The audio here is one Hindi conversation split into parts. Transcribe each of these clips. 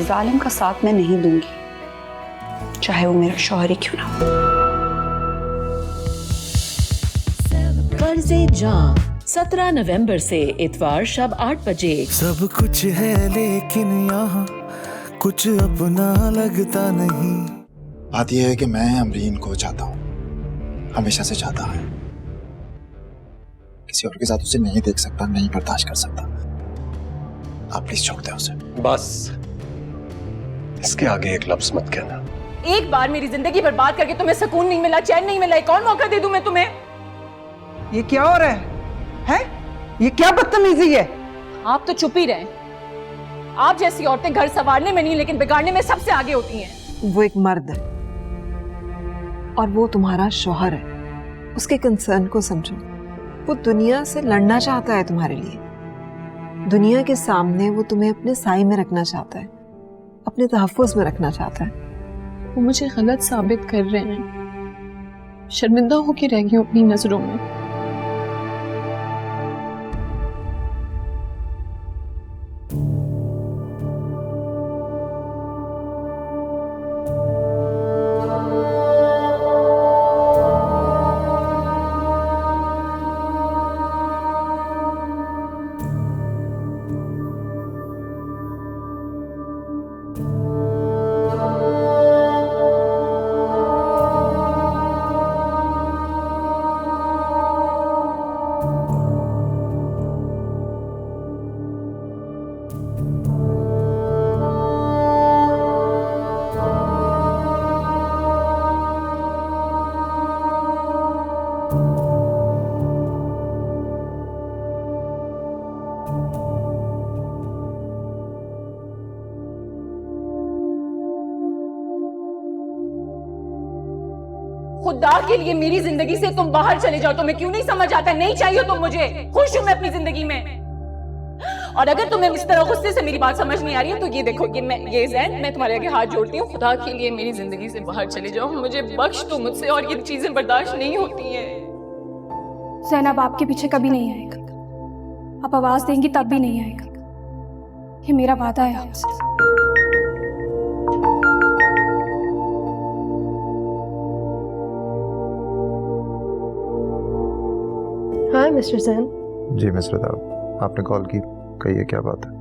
जालिम का साथ मैं नहीं दूंगी, चाहे वो मेरा शौहर ही क्यों ना हो। कर्ज़े जां 17 नवंबर से इतवार शब 8 बजे। सब कुछ है लेकिन यहाँ कुछ अपना लगता नहीं। बात यह है कि मैं अमरीन को चाहता हूँ, हमेशा से चाहता है। किसी और के साथ उसे नहीं देख सकता, नहीं बर्दाश्त कर सकता। आप प्लीज छोड़ दें उसे। बस, इसके आगे एक लफ्ज मत कहना। एक बार मेरी जिंदगी बर्बाद करके तुम्हें सुकून नहीं मिला, चैन नहीं मिला, एक और मौका दे दूं मैं तुम्हें? ये क्या हो रहा है? हैं? ये क्या बदतमीजी है? आप तो चुप ही रहे। आप जैसी औरतें घर संवारने में नहीं लेकिन बिगाड़ने में सबसे आगे होती हैं। वो एक मर्द है और वो तुम्हारा शौहर है। उसके कंसर्न को समझो। वो दुनिया से लड़ना चाहता है तुम्हारे लिए। दुनिया के सामने वो तुम्हें अपने साई में रखना चाहता है, अपने तहफ़्फ़ुज़ में रखना चाहता है। वो मुझे गलत साबित कर रहे हैं, शर्मिंदा होकर रह गई हूं अपनी नजरों में। खुदा के लिए मेरी जिंदगी से तुम बाहर चले जाओ। तुम्हें क्यों नहीं समझ आता? नहीं चाहिए तुम मुझे, खुश हूं मैं अपनी जिंदगी में। और अगर तुम्हें इस तरह गुस्से से मेरी बात समझ नहीं आ रही है तो ये देखो, ये ज़ैन, मैं तुम्हारे आगे हाथ जोड़ती हूँ, खुदा के लिए मेरी जिंदगी से बाहर चले जाओ, मुझे बख्श दो मुझसे, और ये चीजें बर्दाश्त नहीं होती हैं। ज़ैनब आपके पीछे कभी नहीं आएगा, आप आवाज देंगी तब भी नहीं आएगा, ये मेरा वादा है आपसे। हाँ मिस्टर ज़ैन। जी मिस रिदा, आपने कॉल की, कहिए क्या बात है?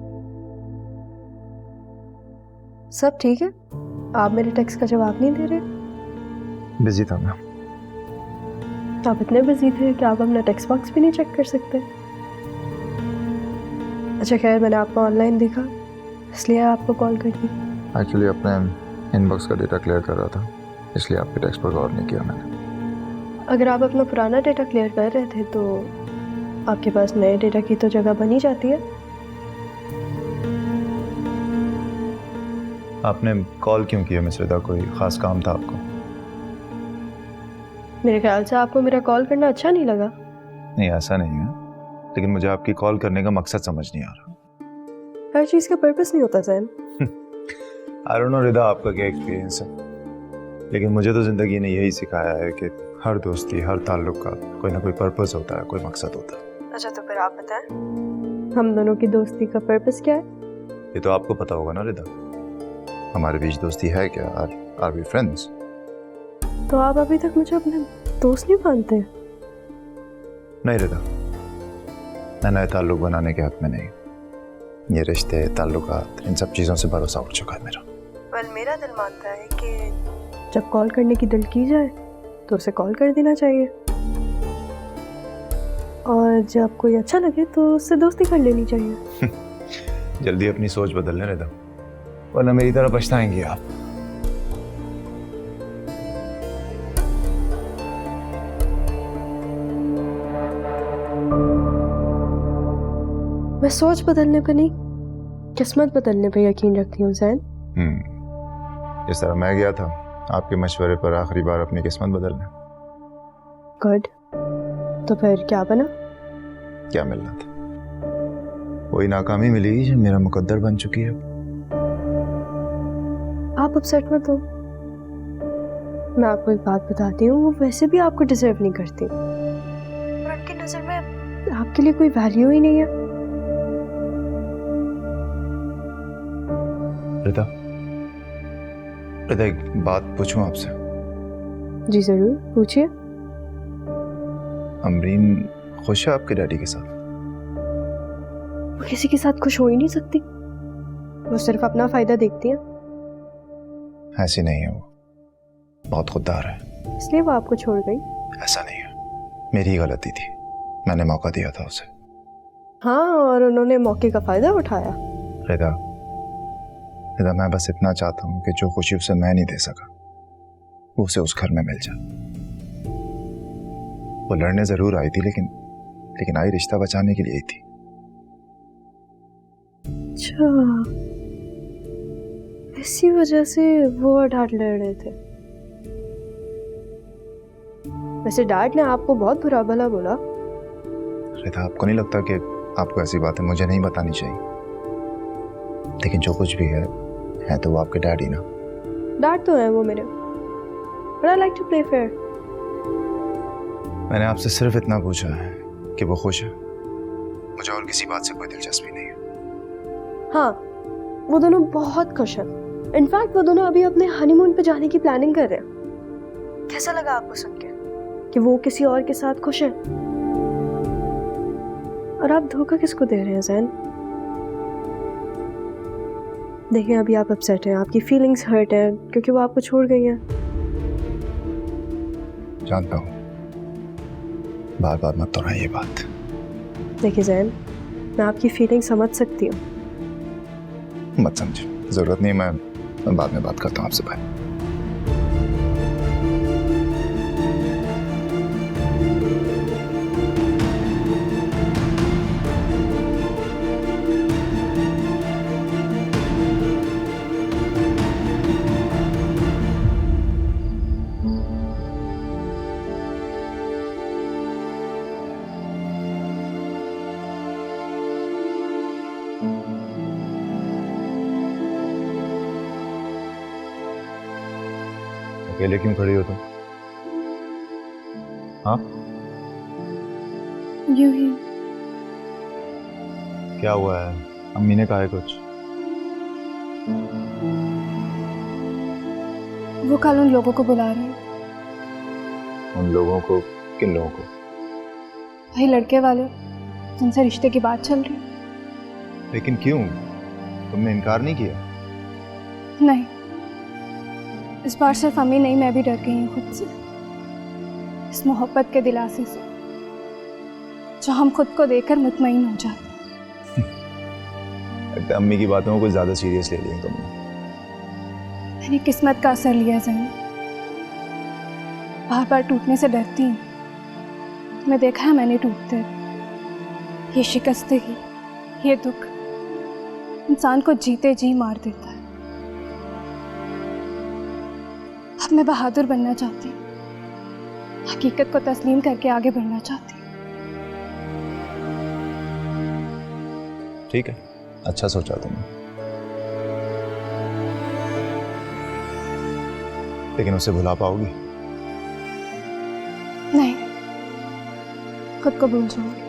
सब ठीक है? आप मेरे टेक्स्ट का जवाब नहीं दे रहे? बिजी था मैं। आप इतने बिजी थे कि आप अपना टेक्स्ट बॉक्स भी नहीं चेक कर सकते? अच्छा खैर, मैंने आपको ऑनलाइन देखा इसलिए आपको कॉल कर दी। एक्चुअली अपने इनबॉक्स का डेटा क्लियर कर रहा था, इसलिए आपके टेक्स्ट पर गौर नहीं किया मैंने। अगर आप अपना पुराना डेटा क्लियर कर रहे थे तो आपके पास नए डेटा की तो जगह बनी जाती है। आपने कॉल क्यों किया मिस रिदा? कोई खास काम था आपको? मेरे ख्याल से आपको मेरा कॉल करना अच्छा नहीं लगा। नहीं, ऐसा नहीं है, लेकिन मुझे आपकी कॉल करने का मकसद समझ नहीं आ रहा। हर चीज़ का पर्पस नहीं होता ज़ैन। आई डोंट नो रिदा आपका क्या एक्सपीरियंस है, लेकिन मुझे तो ज़िंदगी ने यही सिखाया है कि हर दोस्ती, हर ताल्लुक का कोई ना कोई पर्पस होता है, कोई मकसद होता है। अच्छा तो फिर आप बताएं, हम दोनों की दोस्ती का पर्पस क्या है? ये तो आपको पता होगा ना रिदा, हमारे बीच दोस्ती है क्या? Are we friends? तो आप अभी तक मुझे अपने दोस्त नहीं मानते? नहीं रिदा, मैं नए ताल्लुक बनाने के हक में नहीं। ये रिश्ते, ताल्लुकात, इन सब चीज़ों से भरोसा उठ चुका है मेरा। वेल मेरा दिल मानता है कि जब कॉल करने की दिल की जाए तो उसे कॉल कर देना चाहिए, और जब कोई अच्छा लगे तो उससे दोस्ती कर लेनी चाहिए। जल्दी अपनी सोच बदल लें रिदा, वरना मेरी तरह पछताएंगे आप। मैं सोच बदलने पे नहीं, किस्मत बदलने पे यकीन रखती हूँ ज़ैन। इस तरह मैं गया था आपके मशवरे पर आखिरी बार अपनी किस्मत बदलने। गुड, तो फिर क्या बना? क्या मिलना था? वही नाकामी मिली जो मेरा मुकद्दर बन चुकी है। आप अपसेट मत हो, मैं आपको एक बात बताती हूँ, वो वैसे भी आपको डिजर्व नहीं करती, और उनकी नजर में आपके लिए कोई वैल्यू ही नहीं है। रिदा, रिदा एक बात पूछूं आपसे? जी जरूर पूछिए। अमरीन खुश है आपके डैडी के साथ? वो किसी के साथ खुश हो ही नहीं सकती, वो सिर्फ अपना फायदा देखती है। ऐसी नहीं है, वो बहुत खुददार है। इसलिए वो आपको छोड़ गई? ऐसा नहीं है, मेरी ही गलती थी, मैंने मौका दिया था उसे। हाँ, और उन्होंने मौके का फायदा उठाया। रिदा, रिदा मैं बस इतना चाहता हूँ कि जो खुशी उसे मैं नहीं दे सका वो उसे उस घर में मिल जाए। वो लड़ने जरूर आई थी, लेकिन आई रिश्ता बचाने के लिए ही थी। अच्छा, इसी वजह से वो और डैड लड़ रहे थे। वैसे डैड ने आपको बहुत बुरा भला बोला। रिदा, आपको नहीं लगता कि आपको ऐसी बातें मुझे नहीं बतानी चाहिए? लेकिन जो कुछ भी है तो वो आपके डैड ही ना। डैड तो है वो मेरे, but I like to play fair। मैंने आपसे सिर्फ इतना पूछा है कि वो खुश है, मुझे और किसी बात से कोई दिलचस्पी नहीं है। हाँ, वो दोनों बहुत खुश हैं। इनफैक्ट वो दोनों अभी अपने हनीमून पे जाने की प्लानिंग कर रहे हैं। कैसा लगा आपको सुन के कि वो किसी और के साथ खुश है? और आप धोखा किसको दे रहे हैं ज़ैन? देखिए, अभी आप अपसेट हैं, आपकी फीलिंग्स हर्ट हैं क्योंकि वो आपको छोड़ गई हैं। जानता हूँ, बार बार मत दोहराइए ये बात। देखिए ज़ैन, मैं आपकी फीलिंग समझ सकती हूँ। मत समझे, जरूरत नहीं, मैं बाद में बात करता हूँ आपसे। बाय। अकेले क्यों खड़ी हो तुम? हाँ, यूं ही। क्या हुआ है? अम्मी ने कहा है कुछ? वो कल उन लोगों को बुला रहे हैं। उन लोगों को? किन लोगों को? भाई लड़के वाले जिनसे रिश्ते की बात चल रही है। लेकिन क्यों? तुमने इनकार नहीं किया? नहीं, इस बार सिर्फ अम्मी नहीं, मैं भी डर गई हूँ खुद से, इस मोहब्बत के दिलासे से जो हम खुद को देखकर मुतमईन हो जाते। लगता है अम्मी की बातों को कुछ ज्यादा सीरियस ले लिया तुमने। मैंने किस्मत का असर लिया ज़ैन, बार बार टूटने से डरती हूँ। तुम्हें देखा है मैंने टूटते, ये शिकस्तगी, ये दुख इंसान को जीते जी मार देता है। अब मैं बहादुर बनना चाहती हूँ, हकीकत को तस्लीम करके आगे बढ़ना चाहती हूँ। ठीक है, अच्छा सोचा तुमने, लेकिन उसे भुला पाओगी? नहीं, खुद को भूल जाऊंगी।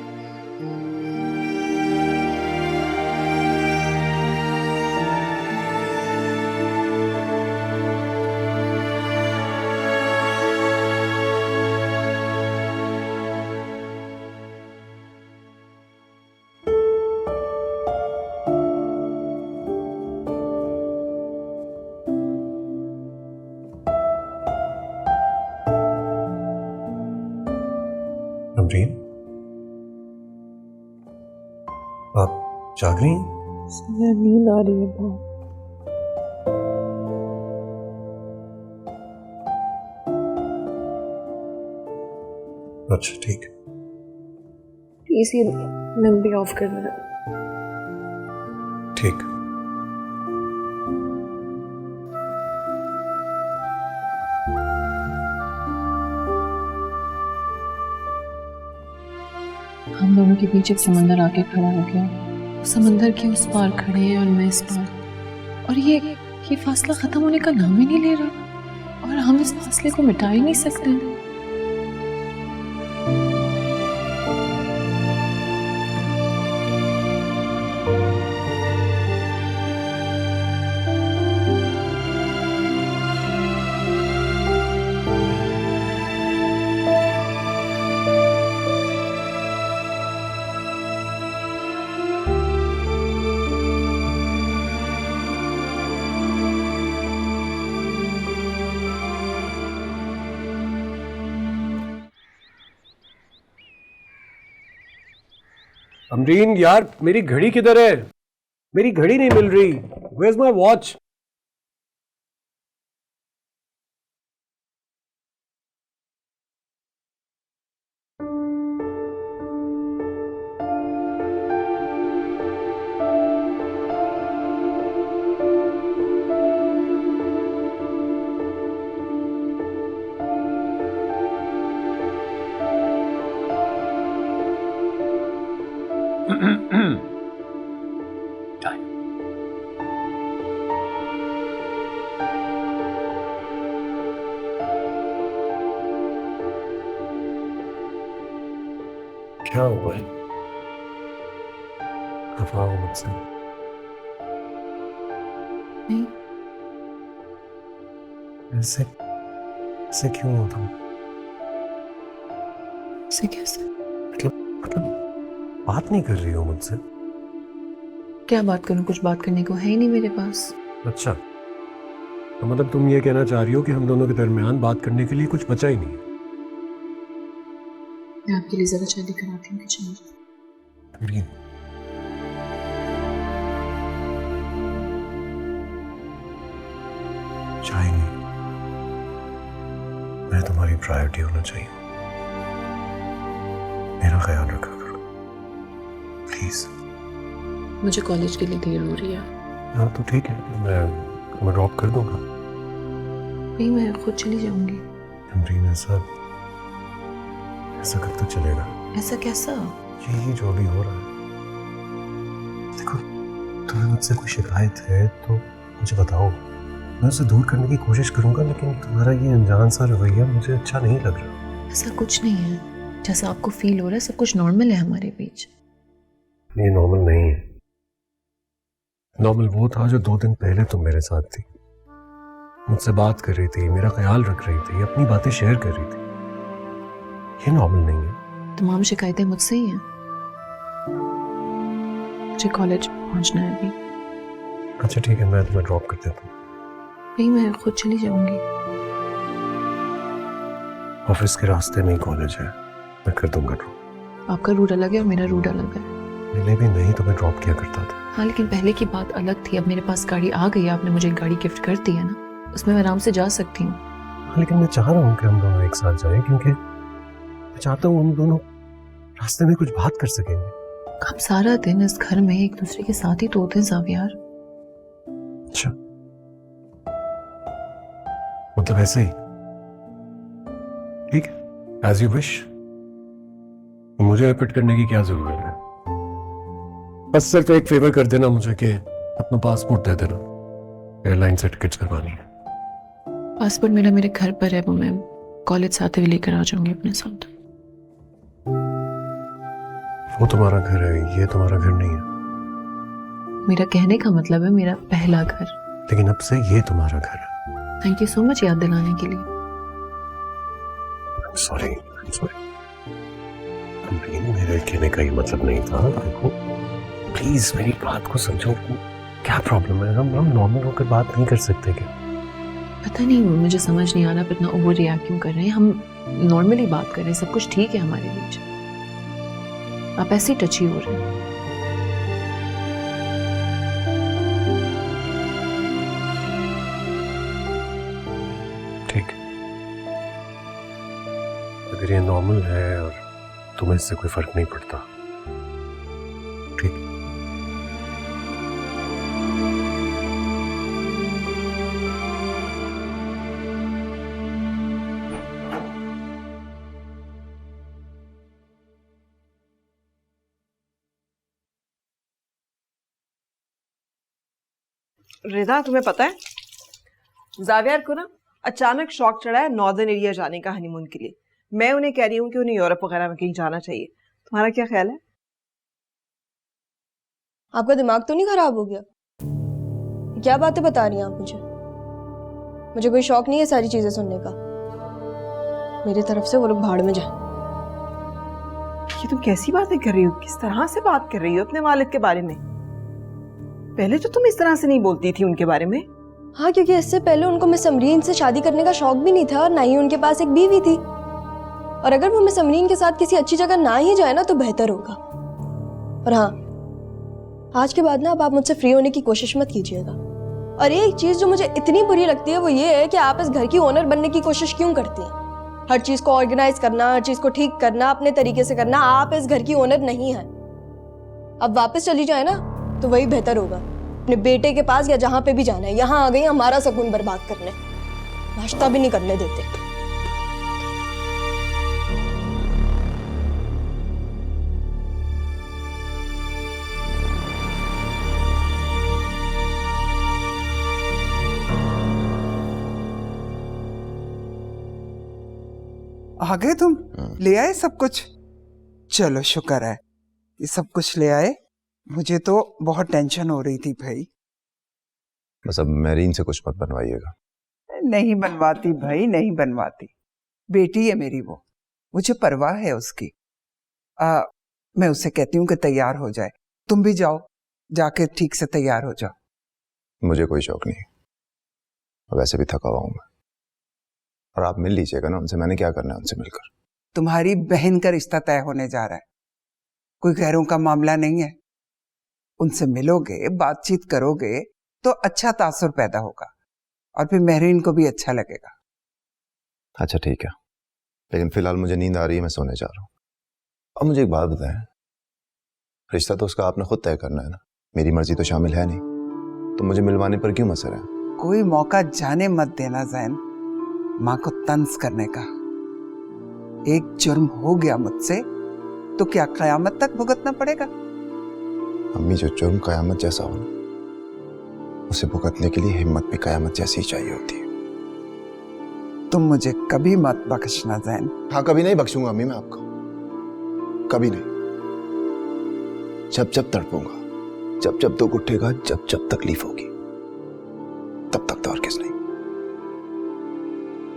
अमरीन, आप जाग रही हैं? नींद आ रही है बहुत। अच्छा ठीक है। प्लीज ये नंबर ऑफ कर देना। ठीक। हम दोनों के बीच एक समंदर आके खड़ा हो गया। समंदर के उस पार खड़े हैं और मैं इस पार, और ये फासला खत्म होने का नाम ही नहीं ले रहा, और हम इस फासले को मिटा ही नहीं सकते। अमरीन यार, मेरी घड़ी किधर है? मेरी घड़ी नहीं मिल रही। Where's my watch? क्या हुआ है? खफा हो मुझसे? नहीं। ऐसे ऐसे क्यों हो तुम? ऐसे कैसे? मतलब बात नहीं कर रही हो मुझसे? क्या बात करूं? कुछ बात करने को है ही नहीं मेरे पास। अच्छा, तो मतलब तुम ये कहना चाह रही हो कि हम दोनों के दरमियान बात करने के लिए कुछ बचा ही नहीं है? मैं आपके लिए जरा चाय लेकर आती हूँ किचन में। चाय नहीं, मैं तुम्हारी प्रायोरिटी होना चाहिए। मेरा ख्याल रखा करो प्लीज। मुझे कॉलेज के लिए देर हो रही है। हाँ तो ठीक है, मैं ड्रॉप कर दूंगा। नहीं, मैं खुद चली जाऊंगी। अमरीन, ऐसा कब तक चलेगा? ऐसा कैसा? यही जो भी हो रहा है। देखो, तुम्हें मुझसे कोई शिकायत है तो मुझे बताओ, मैं उसे दूर करने की कोशिश करूंगा, लेकिन तुम्हारा ये अनजान सा रवैया मुझे अच्छा नहीं लग रहा। ऐसा कुछ नहीं है, जैसा आपको फील हो रहा है सब कुछ नॉर्मल है हमारे बीच। ये नॉर्मल नहीं है। नॉर्मल वो था जो 2 दिन पहले तुम मेरे साथ थी, मुझसे बात कर रही थी, मेरा ख्याल रख रही थी, अपनी बातें शेयर कर रही थी। ये नॉर्मल नहीं है। तमाम शिकायतें मुझसे ही हैं। मुझे कॉलेज पहुंचना है अभी। अच्छा ठीक है, मैं तुम्हें ड्रॉप कर देता हूँ। नहीं, मैं खुद चली जाऊंगी। ऑफिस के रास्ते में ही कॉलेज है, मैं कर दूंगा ड्रॉप। आपका रूट अलग है और मेरा रूट अलग है। पहले भी नहीं तुम्हें ड्रॉप किया करता था। हाँ, लेकिन पहले की बात अलग थी। अब मेरे पास गाड़ी आ गई है, आपने मुझे एक गाड़ी गिफ्ट कर दी है ना, उसमें मैं आराम से जा सकती हूँ। लेकिन मैं चाह रहा हूँ कि हम दोनों एक साथ जाएं, क्योंकि मैं चाहता हूँ हम दोनों रास्ते में कुछ बात कर सकेंगे। हम सारा दिन इस घर में एक दूसरे के साथ ही तो होते हैं ज़ावियार। अच्छा, मतलब ऐसे ही? ठीक है, एज यू विश। मुझे एफर्ट करने की क्या जरूरत है? बस सिर्फ एक फेवर कर देना मुझे कि अपना पासपोर्ट दे देना, एयरलाइन से टिकट्स करवानी है। पासपोर्ट मेरा मेरे घर पर है, वो मैं कॉलेज से आते हुए लेकर आ जाऊंगी अपने साथ। वो तुम्हारा घर है, ये तुम्हारा घर नहीं है। मेरा कहने का मतलब है मेरा पहला घर। लेकिन अब से ये तुम्हारा घर है। थैंक यू सो मच याद दिलाने के लिए। सॉरी मेरे कहने का ये मतलब नहीं था। देखो प्लीज मेरी बात को समझो, क्या प्रॉब्लम है? हम नॉर्मल होकर बात नहीं कर सकते क्या? पता नहीं, मुझे समझ नहीं आ रहा आप इतना ओवर रिएक्ट क्यों कर रहे हैं। हम नॉर्मली बात कर रहे हैं, सब कुछ ठीक है हमारे बीच। आप ऐसे ही टची हो रहे हैं। ठीक, अगर ये नॉर्मल है और तुम्हें इससे कोई फर्क नहीं पड़ता, ठीक। रिदा, तुम्हें पता है जावियर को ना अचानक शौक चढ़ा है नॉर्दर्न एरिया जाने का हनीमून के लिए। मैं उन्हें कह रही हूँ कि उन्हें यूरोप वगैरह में कहीं जाना चाहिए। तुम्हारा क्या ख्याल है? आपका दिमाग तो नहीं खराब हो गया? क्या बातें बता रही हैं आप मुझे? मुझे कोई शौक नहीं है सारी चीजें सुनने का। मेरी तरफ से वो लोग भाड़ में जाए। ये तुम कैसी बातें कर रही हो? किस तरह से बात कर रही हो अपने वालिद के बारे में? पहले तो तुम इस तरह से नहीं बोलती थी उनके बारे में। हाँ, क्योंकि इससे पहले उनको मिस अमरीन से शादी करने का शौक भी नहीं था और ना ही उनके पास एक बीवी थी। और अगर वो मिस अमरीन के साथ किसी अच्छी जगह ना ही जाए ना तो बेहतर होगा। और हाँ, आज के बाद ना अब आप मुझसे फ्री होने की कोशिश मत कीजिएगा। और एक चीज जो मुझे इतनी बुरी लगती है वो ये है कि आप इस घर की ओनर बनने की कोशिश क्यों करती हैं? हर चीज को ऑर्गेनाइज करना, हर चीज को ठीक करना, अपने तरीके से करना। आप इस घर की ओनर नहीं है। अब वापस चली जाए ना तो वही बेहतर होगा। अपने बेटे के पास या जहां पे भी जाना है, यहाँ आ गई हमारा सुकून बर्बाद करने, नाश्ता भी नहीं करने देते। आ गए तुम? ले आए सब कुछ? चलो शुक्र है ये सब कुछ ले आए। मुझे तो बहुत टेंशन हो रही थी भाई। बस अब मेरीन से कुछ मत बनवाइएगा। नहीं बनवाती भाई, नहीं बनवाती। बेटी है मेरी वो, मुझे परवाह है उसकी। मैं उससे कहती हूँ कि तैयार हो जाए। तुम भी जाओ, जाके ठीक से तैयार हो जाओ। मुझे कोई शौक नहीं, वैसे भी थका हुआ हूं मैं। और आप मिल लीजिएगा ना उनसे, मैंने क्या करना है उनसे मिलकर। तुम्हारी बहन का रिश्ता तय होने जा रहा है, कोई गैरों का मामला नहीं है। उनसे मिलोगे, बातचीत करोगे तो अच्छा तासुर पैदा होगा और फिर मेहरीन को भी अच्छा लगेगा। अच्छा ठीक है, लेकिन फिलहाल मुझे नींद आ रही है, मैं सोने जा रहा हूँ। अब मुझे एक बात बताएं, रिश्ता तो उसका आपने खुद तय करना है ना, मेरी मर्जी तो शामिल है नहीं, तो मुझे मिलवाने पर क्यों असर है? कोई मौका जाने मत देना जैन, माँ को तंज करने का। एक जुर्म हो गया मुझसे तो क्या कयामत तक भुगतना पड़ेगा? अम्मी, जो जुर्म कयामत जैसा हो ना, उसे भुगतने के लिए हिम्मत भी कयामत जैसी ही चाहिए होती है। तुम मुझे कभी मत बख्शना जैन। हाँ, कभी नहीं बख्शूंगा अम्मी मैं आपको, कभी नहीं। जब जब तड़पूंगा, जब जब दुख उठेगा, जब जब तकलीफ होगी, तब तक तो और किस नहीं।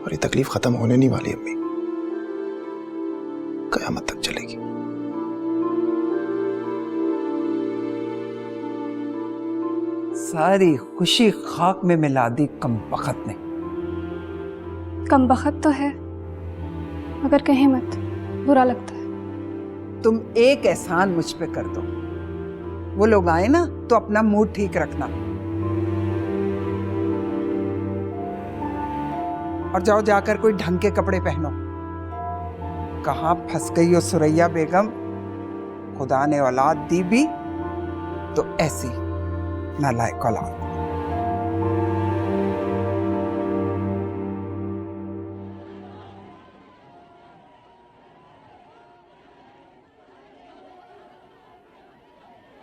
और ये तकलीफ खत्म होने नहीं वाली अम्मी, कयामत तक चलेगी। सारी खुशी खाक में मिला दी कमबख्त ने। कमबख्त तो है, मगर कहीं मत, बुरा लगता है। तुम एक एहसान मुझ पे कर दो, वो लोग आए ना तो अपना मूड ठीक रखना और जाओ जाकर कोई ढंग के कपड़े पहनो। कहाँ फंस गई हो सुरैया बेगम, खुदा ने औलाद दी भी तो ऐसी नालायक औलाद।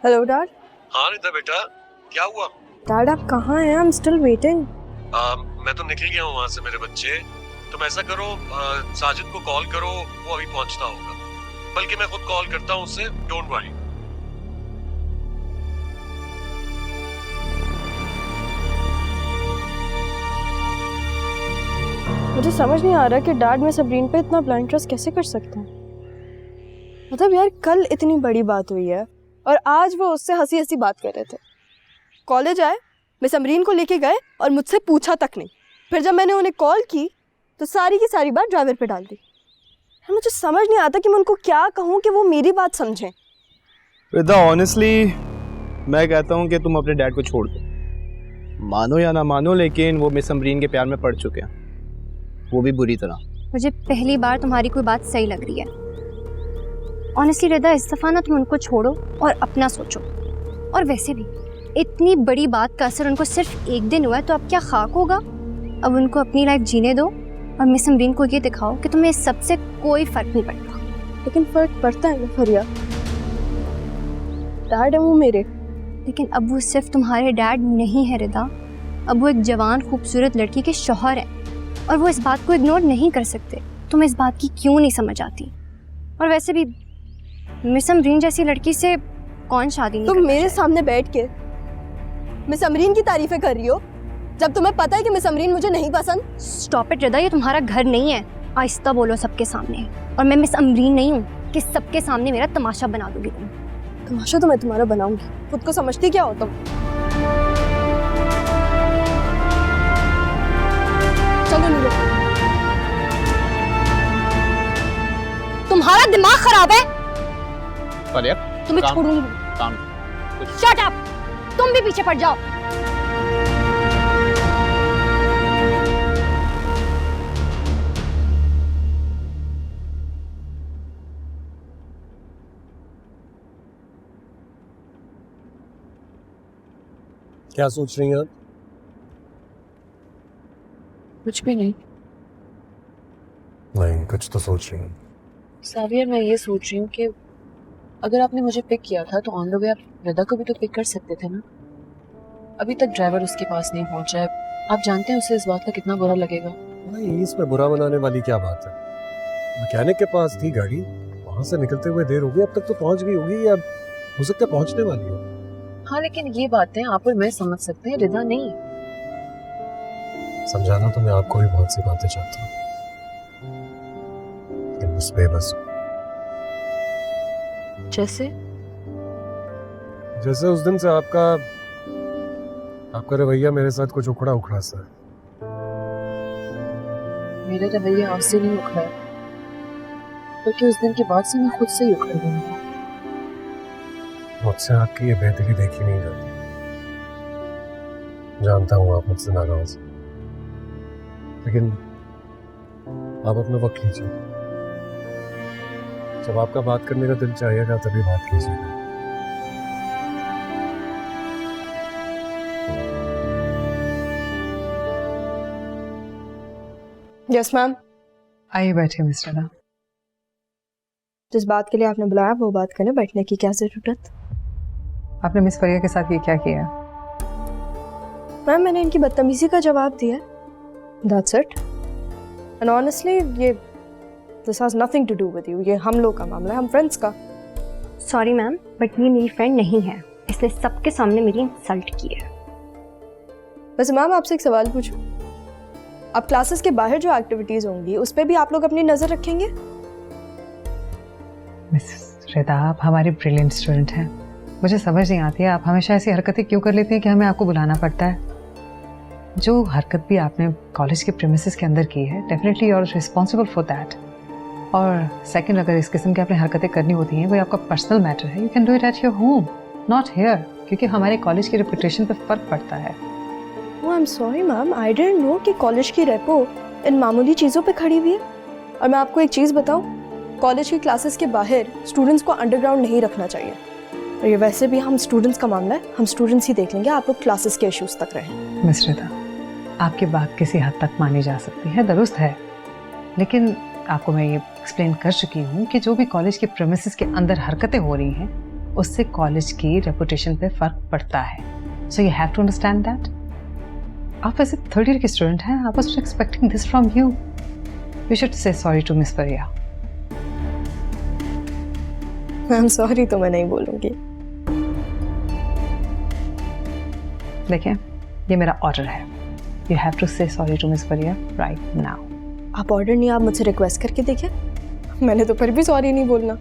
Hello dad. हाँ रिता बेटा, क्या हुआ? डैड आप कहाँ हैं? I am still waiting. मैं तो निकल गया हूँ वहां से मेरे बच्चे। तुम ऐसा करो, साजिद को कॉल करो, वो अभी पहुंचता होगा। बल्कि मैं खुद कॉल करता हूँ उससे, डोंट वरी। मुझे समझ नहीं आ रहा कि डैड में सबरीन पे इतना ब्लाइंड ट्रस्ट कैसे कर सकते हैं। मतलब यार, कल इतनी बड़ी बात हुई है और आज वो उससे हंसी हंसी बात कर रहे थे। कॉलेज आए, मिस अमरीन को लेके गए और मुझसे पूछा तक नहीं। फिर जब मैंने उन्हें कॉल की तो सारी की सारी बात ड्राइवर पे डाल दी। मुझे समझ नहीं आता कि मैं उनको क्या कहूँ कि वो मेरी बात समझें। रिदा, ऑनेस्टली मैं कहता हूँ कि तुम अपने डैड को छोड़ दो। मानो या ना मानो, लेकिन वो मिस अमरीन के प्यार में पड़ चुके हैं, वो भी बुरी तरह। मुझे पहली बार तुम्हारी कोई बात सही लग रही है। ऑनेस्टली रिदा, इस दफ़ा ना तुम उनको छोड़ो और अपना सोचो। और वैसे भी इतनी बड़ी बात का असर उनको सिर्फ एक दिन हुआ है, तो अब क्या खाक होगा? अब उनको अपनी लाइफ जीने दो और मिस अमरीन को ये दिखाओ कि तुम्हें इस सब से कोई फ़र्क नहीं पड़ता। लेकिन फ़र्क पड़ता है ना फरिया, डैड है वो मेरे। लेकिन अब वो सिर्फ तुम्हारे डैड नहीं है रिदा, अब वो एक जवान खूबसूरत लड़की के शौहर हैं और वो इस बात को इग्नोर नहीं कर सकते। तुम इस बात की क्यों नहीं समझ आती? और वैसे भी मिस अमरीन जैसी लड़की से कौन शादी नहीं तुम मेरे सामने बैठ के मिस अमरीन की तारीफें कर रही हो जब तुम्हें पता है कि मिस अमरीन मुझे नहीं पसंद। स्टॉप इट रिदा, ये तुम्हारा घर नहीं है। आहिस्ता बोलो सबके सामने। और मैं मिस अमरीन नहीं हूँ कि सबके सामने मेरा तमाशा बना दोगी तुम। तमाशा तो मैं तुम्हारा बनाऊंगी। खुद को समझती क्या हो तुम? चलो नीलो। तुम्हारा दिमाग खराब है। फरिया, तुम्हें काम- छोड़ूंगी। काम शट अप, तुम भी पीछे पड़ जाओ। क्या सोच रही हैं आप? कुछ भी नहीं नहीं, कुछ तो सोच रही हूँ। सावियर, मैं ये सोच रही हूँ कि अगर आपने मुझे पिक किया था तो ऑन द वे आप रिदा को भी तो पिक कर सकते थे ना। अभी तक ड्राइवर उसके पास नहीं पहुंचा है। आप जानते हैं उसे इस बात का कितना बुरा लगेगा। भाई, इसमें बुरा मनाने वाली क्या बात है? मैकेनिक के पास थी गाड़ी, वहां से निकलते हुए देर हो गई, अब तक तो पहुंच गई होगी या हो सकता है पहुंचने वाली हो। हाँ, लेकिन ये बातें आप और मैं समझ सकते हैं, रिदा नहीं। समझाना तो मैं आपको भी बहुत सी बातें चाहता हूँ, लेकिन बस बेबस हूँ। जैसे उस दिन से आपका रवैया मेरे साथ कुछ उखड़ा उखड़ा सा है। मेरा रवैया आपसे नहीं उखड़ा है, बल्कि उस दिन के बाद से मैं खुद से ही उखड़ गई हूँ। मुझसे आपकी ये बेदिली देखी नहीं जाती। जानता हूँ आप मुझसे नाराज हैं, लेकिन आप अपना वक्त लीजिए। जब आपका बात करने का दिल चाहेगा तभी बात कीजिएगा। Yes ma'am. आइए बैठिए मिस्टर दा। जिस बात के लिए आपने बुलाया वो बात करने बैठने की क्या जरूरत? आपने मिस फरिया के साथ ये क्या किया? मैम, मैंने इनकी बदतमीजी का जवाब दिया। That's it. And honestly, this has nothing to do with you. ये हम लोग का मामला है, हम फ्रेंड्स का। सॉरी मैम, बट ये मेरी फ्रेंड नहीं है। इसने सबके सामने मेरी इंसल्ट की है। वैसे मैम, आपसे एक सवाल पूछूं? अब क्लासेस के बाहर जो एक्टिविटीज होंगी उस पर भी आप लोग अपनी नजर रखेंगे? मिस रिदा, आप हमारी ब्रिलियंट स्टूडेंट हैं। मुझे समझ नहीं आती है आप हमेशा ऐसी हरकतें क्यों कर लेती हैं कि हमें आपको बुलाना पड़ता है। जो हरकत भी आपने कॉलेज के प्रीमिसेस के अंदर की है, definitely you are responsible for that. और सेकंड, अगर इस किस्म की आपने हरकतें करनी होती हैं, वो आपका पर्सनल मैटर है। You can do it at your home, not here, क्योंकि हमारे कॉलेज की रेपुटेशन पर फर्क पड़ता है। Oh, I'm sorry ma'am, I didn't know कि कॉलेज की रेपो इन मामूली चीज़ों पे खड़ी हुई है। और मैं आपको एक चीज़ बताऊं, कॉलेज की क्लासेस के बाहर स्टूडेंट्स को अंडरग्राउंड नहीं रखना चाहिए। और ये वैसे भी हम स्टूडेंट्स का मामला है, हम स्टूडेंट्स ही देख लेंगे, आप लोग क्लासेस के इश्यूज तक रहें। मिस रिदा, आपकी बात किसी हद तक मानी जा सकती है, दुरुस्त है, लेकिन आपको मैं ये एक्सप्लेन कर चुकी हूँ कि जो भी कॉलेज के प्रीमिसेस के अंदर हरकतें हो रही हैं, उससे कॉलेज की रेपुटेशन पे फर्क पड़ता है। So you have to understand that. आप वैसे थर्ड ईयर की स्टूडेंट हैं, I was expecting this from you. You should say sorry to miss Fariya. Ma'am, sorry तो मैं नहीं बोलूँगी। देखिए, ये मेरा ऑर्डर है। You have to say sorry to miss Fariya right now. आप ऑर्डर नहीं, आप मुझसे रिक्वेस्ट करके देखें। मैंने तो फिर भी सॉरी नहीं बोलना।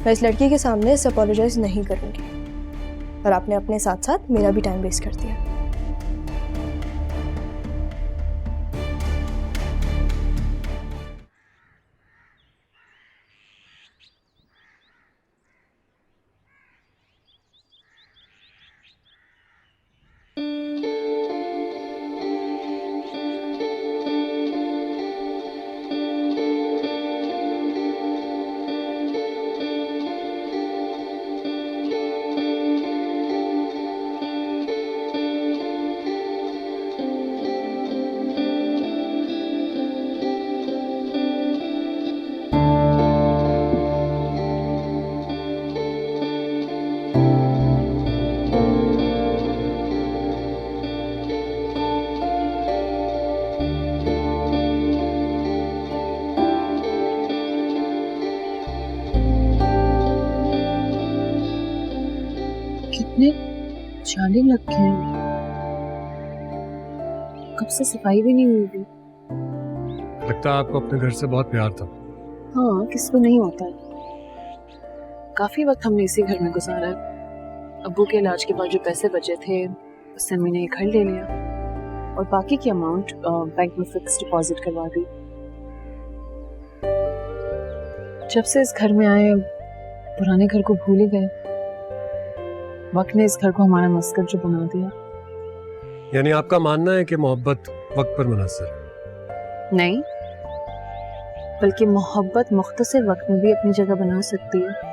मैं इस लड़की के सामने इससे अपोलोजाइज नहीं करूँगी। और आपने अपने साथ साथ मेरा भी टाइम वेस्ट कर दिया। कितने जाने लग गए हैं। कब से सफाई भी नहीं हुई थी। लगता है आपको अपने घर से बहुत प्यार था। हाँ, किसको नहीं होता है। काफी वक्त हमने इसी घर में गुजारा है। अब्बू के इलाज के बाद जो पैसे बचे थे उससे मैंने ये घर ले लिया और बाकी की अमाउंट बैंक में फिक्स डिपॉजिट करवा दी। जब से इस घर में आए पुराने घर को भूल ही गए। वक्त ने इस घर को हमारा मस्कट जो बना दिया। यानी आपका मानना है कि मोहब्बत वक्त पर मुनहसर है? नहीं, बल्कि मोहब्बत मुख्तसर वक्त में भी अपनी जगह बना सकती है।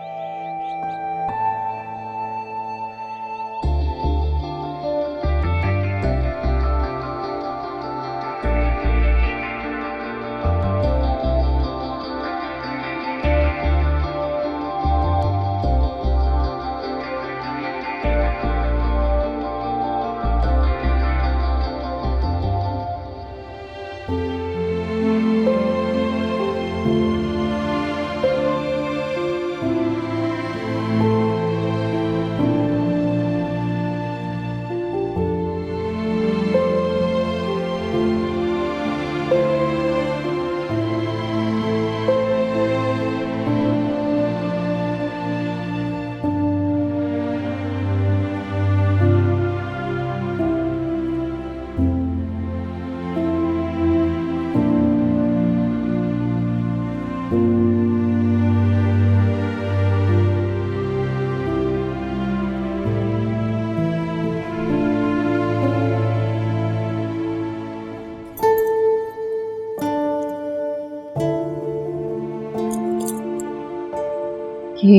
ये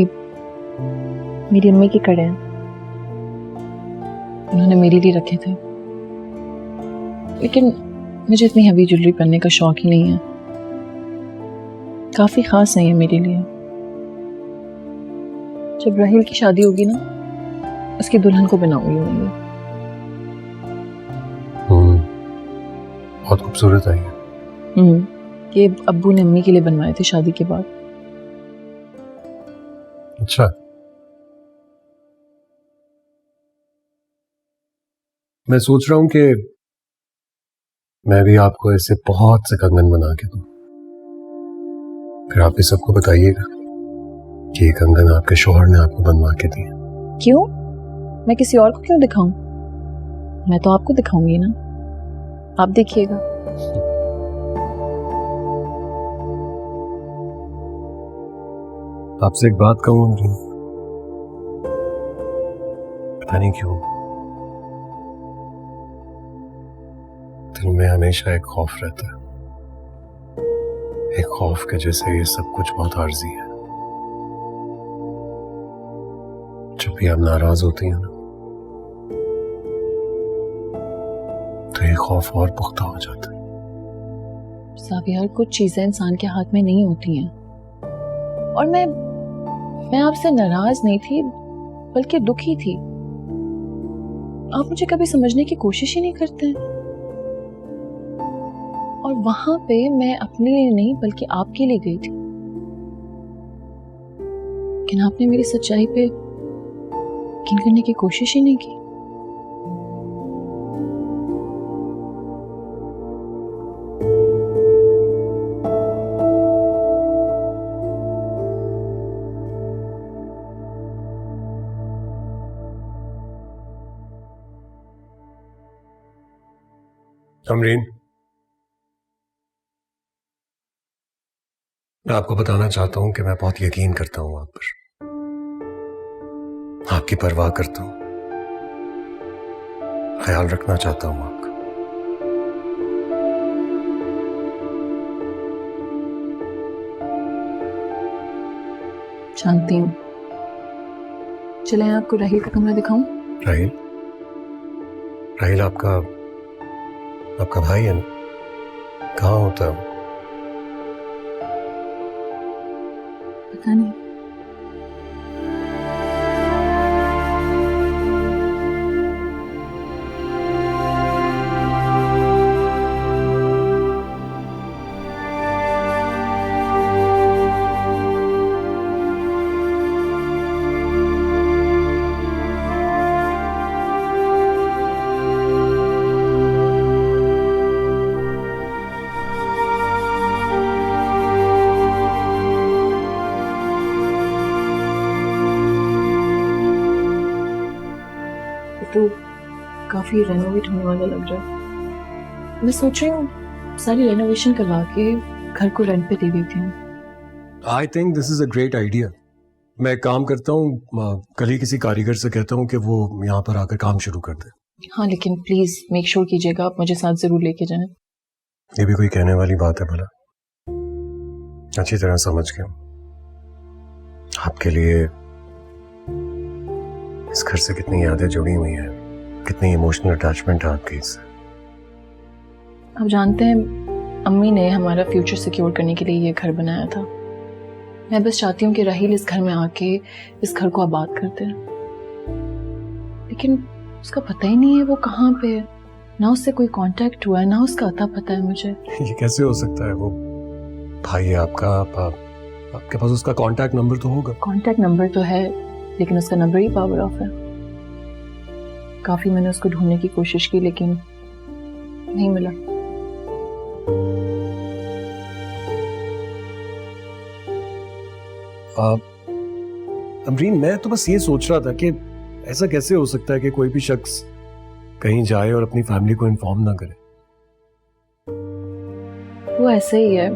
मेरी अम्मी के कड़े हैं, उन्होंने मेरे लिए रखे थे, लेकिन मुझे इतनी हैवी ज्वेलरी पहनने का शौक ही नहीं है। काफी खास है ये मेरे लिए। जब राहिल की शादी होगी ना, उसकी दुल्हन को बनाऊंगी मैं। बहुत खूबसूरत है ये अब्बू ने अम्मी के लिए बनवाए थे शादी के बाद। अच्छा, मैं सोच रहा हूं कि मैं भी आपको ऐसे बहुत से कंगन बना के दूं, फिर आप भी सबको बताइएगा कि ये कंगन आपके शौहर ने आपको बनवा के दिए। क्यों? मैं किसी और को क्यों दिखाऊं? मैं तो आपको दिखाऊंगी ना, आप देखिएगा। आपसे एक बात कहूं अमरीन, पता नहीं क्यों दिल में हमेशा एक खौफ रहता है, एक खौफ के जैसे ये सब कुछ बहुत आर्जी है। जब भी आप नाराज होती हैं ना, तो ये खौफ और पुख्ता हो जाता है। साबियार, कुछ चीजें इंसान के हाथ में नहीं होती हैं, और मैं आपसे नाराज नहीं थी, बल्कि दुखी थी। आप मुझे कभी समझने की कोशिश ही नहीं करते हैं। और वहां पे मैं अपने लिए नहीं बल्कि आपके लिए गई थी, लेकिन आपने मेरी सच्चाई पे यकीन करने की कोशिश ही नहीं की। अमरीन, मैं आपको बताना चाहता हूं कि मैं बहुत यकीन करता हूं आप पर, आपकी परवाह करता हूं, ख्याल रखना चाहता हूं आपका। जानती हूँ। चले आपको राहिल का कमरा दिखाऊं? राहिल? राहिल आपका भाई है ना? कहाँ होता है? पता नहीं। तो काफी रेनोवेट होने वाला लग रहा है। मैं सोच रही हूँ सारी रेनोवेशन करवा के घर को रेंट पे दे देती हूँ। I think this is a great idea. मैं एक काम करता हूँ, कल ही किसी कारीगर से कहता हूँ कि वो यहाँ पर आकर काम शुरू कर दे। हाँ लेकिन प्लीज मेक श्योर कीजिएगा आप मुझे साथ जरूर लेके जाएं। ये भी कोई कहने वाली बात है भला? अच्छी तरह समझ गया। आपके लिए इस घर से कितनी यादें जुड़ी हुई हैं, कितनी इमोशनल अटैचमेंट है आपकी इससे। आप जानते हैं अम्मी ने हमारा फ्यूचर सिक्योर करने के लिए ये घर बनाया था। मैं बस चाहती हूँ कि राहील इस घर में आके इस घर को आबाद करते हैं, लेकिन उसका पता ही नहीं है वो कहाँ पे है। ना उससे कोई कांटेक्ट हुआ है, ना उसका अता पता है मुझे। ये कैसे हो सकता है? वो भाई है आपका, आपके पास उसका कांटेक्ट नंबर तो होगा। कांटेक्ट नंबर तो है लेकिन उसका नंबर ही पावर ऑफ है। काफी मैंने उसको ढूंढने की कोशिश की लेकिन नहीं मिला। अमरीन, मैं तो बस ये सोच रहा था कि ऐसा कैसे हो सकता है कि कोई भी शख्स कहीं जाए और अपनी फैमिली को इन्फॉर्म ना करे। वो ऐसे ही है,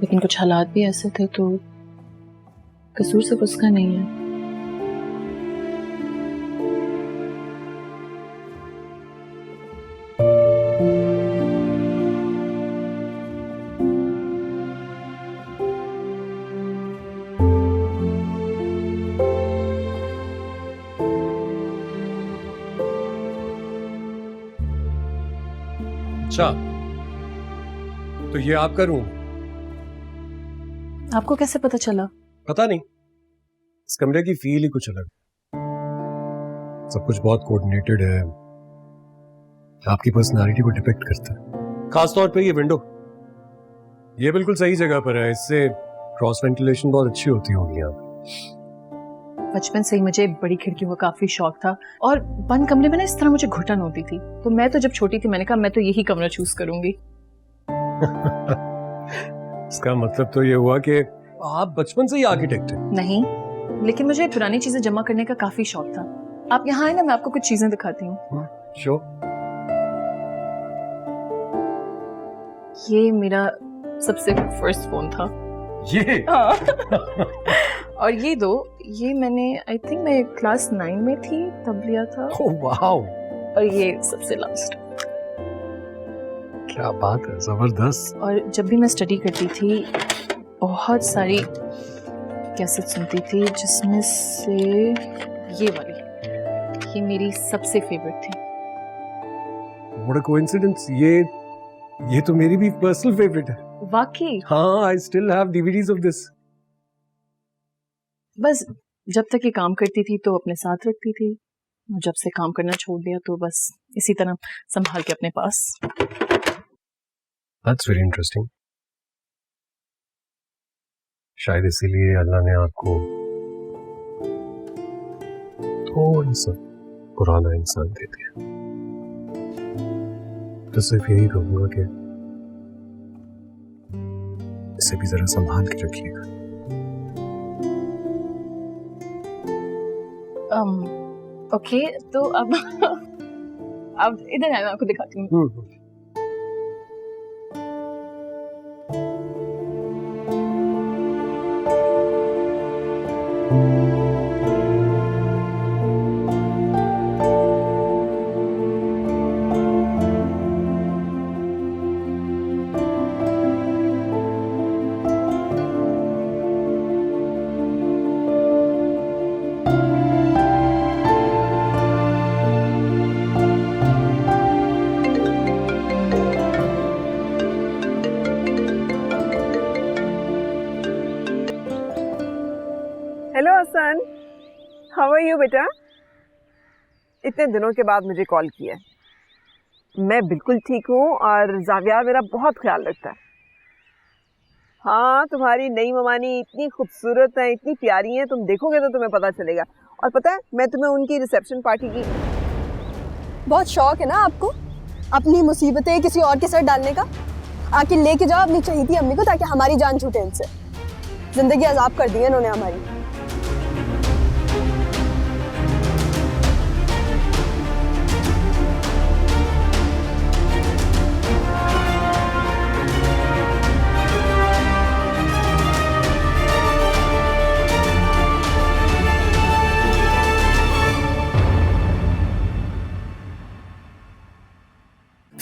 लेकिन कुछ हालात भी ऐसे थे तो कसूर सिर्फ उसका नहीं है। अच्छा, तो ये आपका रूम? आपको कैसे पता चला? पता नहीं, इस कमरे की फील ही कुछ अलग। सब कुछ बहुत कोऑर्डिनेटेड है, आपकी पर्सनालिटी को डिपिक्ट करता है। खासतौर पे ये विंडो, ये बिल्कुल सही जगह पर है, इससे क्रॉस वेंटिलेशन बहुत अच्छी होती होगी यहाँ पे। बचपन से ही मुझे बड़ी खिड़कियों का काफी शौक था और बंद कमरे में ना इस तरह मुझे घुटन होती थी, तो मैं तो जब छोटी थी मैंने कहा मैं तो यही कमरा चूज करूंगी। इसका मतलब तो ये हुआ कि आप बचपन से ही आर्किटेक्ट हैं? नहीं, लेकिन मुझे पुरानी चीजें जमा करने का काफी शौक था। आप यहाँ आए ना, मैं आपको कुछ चीजें दिखाती हूँ। शो। ये मेरा सबसे फर्स्ट फोन था। ये? हाँ। और ये दो, ये मैंने आई थिंक मैं क्लास 9 में थी तब लिया था। Oh wow. और ये सबसे लास्ट। क्या बात है, जबरदस्त। और जब भी मैं स्टडी करती थी बहुत सारी कैसेट सुनती थी, जिसमें से ये वाली, ये मेरी सबसे फेवरेट थी। व्हाट अ कोइंसिडेंस, ये तो मेरी भी पर्सनल फेवरेट है। वाकई? हाँ, I still have DVDs of this. बस जब तक ये काम करती थी तो अपने साथ रखती थी, जब से काम करना छोड़ दिया तो बस इसी तरह संभाल के अपने पास। That's very interesting. शायद इसीलिए अल्लाह ने आपको थोड़ा सा पुराना इंसान दे दिया। तो सिर्फ यही कहूंगा कि इसे भी जरा संभाल के रखिएगा। ओके, तो अब इधर आए, मैं आपको दिखाती हूँ। Hello Hasan, how are you बेटा? इतने दिनों के बाद मुझे कॉल किया। मैं बिल्कुल ठीक हूँ और जाविया मेरा बहुत ख्याल रखता है। हाँ, तुम्हारी नई ममानी इतनी खूबसूरत है, इतनी प्यारी है, तुम देखोगे तो तुम्हें पता चलेगा। और पता है, मैं तुम्हें उनकी रिसेप्शन पार्टी की बहुत शौक है ना आपको अपनी मुसीबतें किसी और के सर डालने का। आके लेके जाओ अपनी चहीती अम्मी को, ताकि हमारी जान छूटे इनसे। जिंदगी अजाब कर दी है इन्होंने हमारी।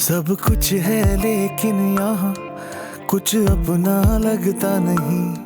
सब कुछ है लेकिन यहाँ कुछ अपना लगता नहीं।